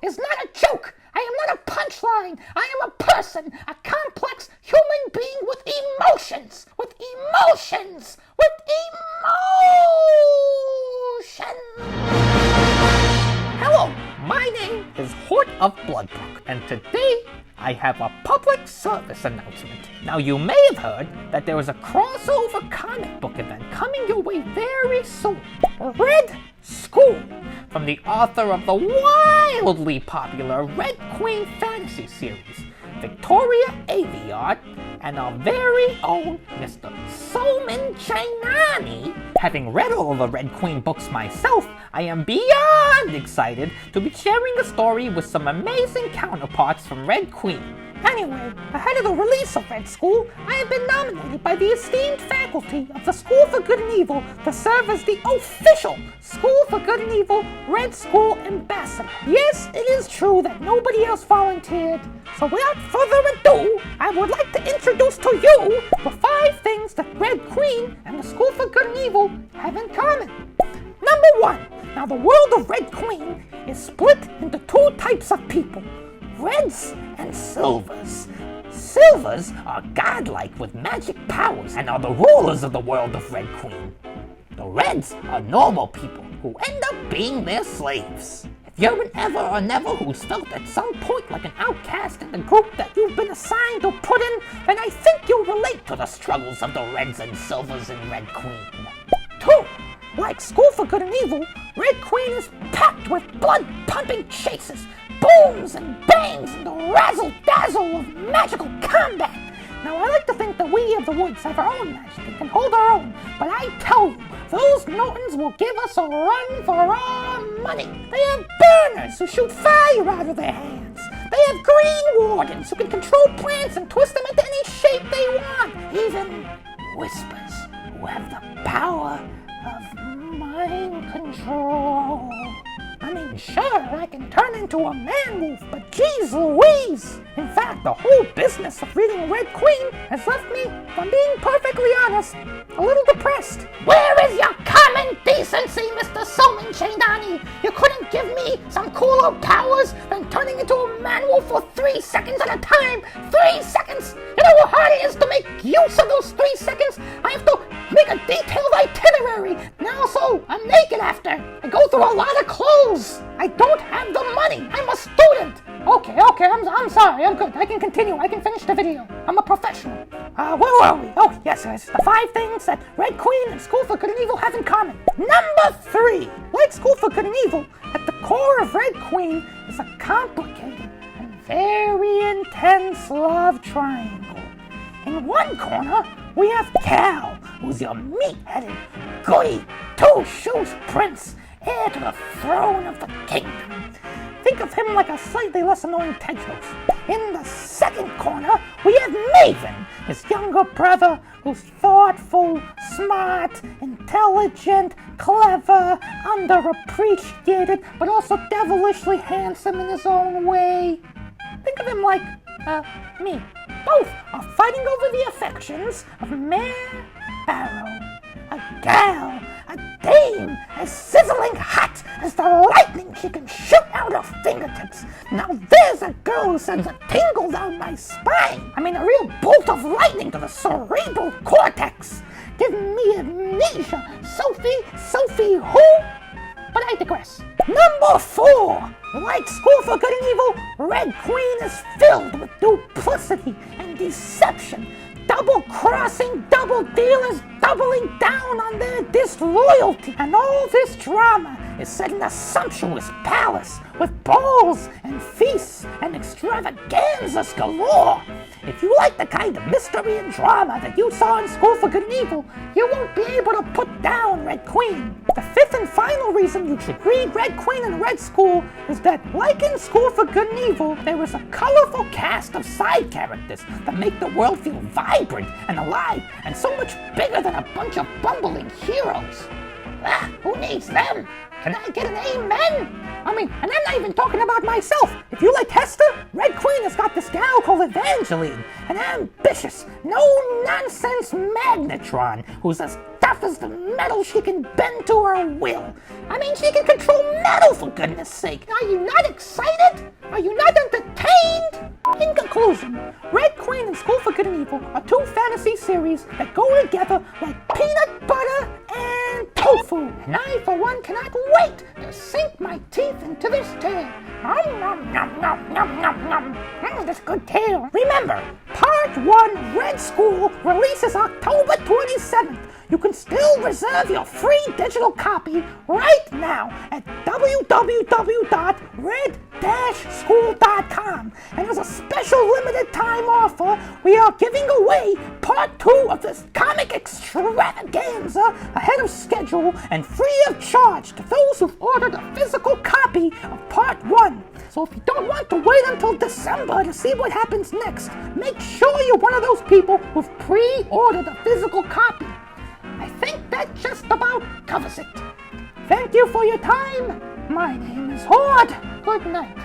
is not a joke. I am not a punchline. I am a person, a complex human being with emotions. With emotions. With emotions. Hello, my name is Hort of Bloodbrook, and today I have a public service announcement. Now, you may have heard that there is a crossover comic book event coming your way very soon. Red School, from the author of the wildly popular Red Queen fantasy series, Victoria Aveyar, and our very own Mr. Soman Chainani. Having read all the Red Queen books myself, I am beyond excited to be sharing the story with some amazing counterparts from Red Queen. Anyway, ahead of the release of Red School, I have been nominated by the esteemed faculty of the School for Good and Evil to serve as the official School for Good and Evil Red School Ambassador. Yes, it is true that nobody else volunteered, so without further ado, I would like to introduce to you the 5 things that Red Queen and the School for Good and Evil have in common. Number 1, now the world of Red Queen is split into 2 types of people. Reds and Silvers. Silvers are godlike with magic powers and are the rulers of the world of Red Queen. The Reds are normal people who end up being their slaves. If you're an Ever or Never who's felt at some point like an outcast in the group that you've been assigned or put in, then I think you'll relate to the struggles of the Reds and Silvers in Red Queen. 2. Like School for Good and Evil, Red Queen is packed with blood-pumping chases, booms and bangs, and the razzle-dazzle of magical combat. Now, I like to think that we of the woods have our own magic and can hold our own, but I tell you, those Nortons will give us a run for our money. They have burners who shoot fire out of their hands. They have green wardens who can control plants and twist them into any shape they want. Even whispers who have the power of mind control. I mean, sure, I can turn into a man-wolf, but geez Louise! In fact, the whole business of reading Red Queen has left me, if I'm being perfectly honest, a little depressed. Where is your common decency, Mr. Soman Chainani? You couldn't give me some cooler powers than turning into a man-wolf for 3 seconds at a time? 3 seconds! You know how hard it is to make use of those 3 seconds? I have to make a detailed itinerary. Now, so I'm naked after. I go through a lot of clothes. I don't have the money. I'm a student. Okay, I'm sorry. I'm good. I can continue. I can finish the video. I'm a professional. Where were we? Oh, yes. The 5 things that Red Queen and School for Good and Evil have in common. Number 3. Like School for Good and Evil, at the core of Red Queen is a complicated and very intense love triangle. In one corner, we have Cal, who's your meat-headed, goody, two-shoes prince, heir to the throne of the kingdom. Think of him like a slightly less annoying Tedros. In the second corner, we have Maven, his younger brother, who's thoughtful, smart, intelligent, clever, underappreciated, but also devilishly handsome in his own way. Think of him like, me. Both are fighting over the affections of Mare Barrow, a gal, a dame, as sizzling hot as the lightning she can shoot out her fingertips. Now there's a girl who sends a tingle down my spine. I mean, a real bolt of lightning to the cerebral cortex. Give me amnesia, Sophie who? But I digress. Number 4. Like School for Good and Evil, Red Queen is filled with duplicity and deception. Double-crossing double-dealers doubling down on their disloyalty. And all this drama is set in a sumptuous palace with balls and feasts and extravaganzas galore. If you like the kind of mystery and drama that you saw in School for Good and Evil, you won't be able to put down Red Queen. The 5th and final reason you should read Red Queen and Red School is that, like in School for Good and Evil, there is a colorful cast of side characters that make the world feel vibrant and alive and so much bigger than a bunch of bumbling heroes. Who needs them? Can I get an amen? I mean, and I'm not even even talking about myself. If you like Hester, Red Queen has got this gal called Evangeline, an ambitious, no-nonsense magnetron who's as tough as the metal she can bend to her will. I mean, she can control metal, for goodness sake. Are you not excited? Are you not entertained? In conclusion, Red Queen and School for Good and Evil are two fantasy series that go together like peanut butter and tofu. And I, for one, cannot wait to sink my teeth into this tale. This good tale. Remember, Part 1, Red School, releases October 27th. You can still reserve your free digital copy right now at www.red-school.com. And as a special limited time offer, we are giving away Part 2 of this comic extravaganza ahead of schedule and free of charge to those who've ordered a physical copy of Part 1. So if you don't want to wait until December to see what happens next, make sure you're one of those people who've pre-ordered a physical copy. I think that just about covers it. Thank you for your time. My name is Hort. Good night.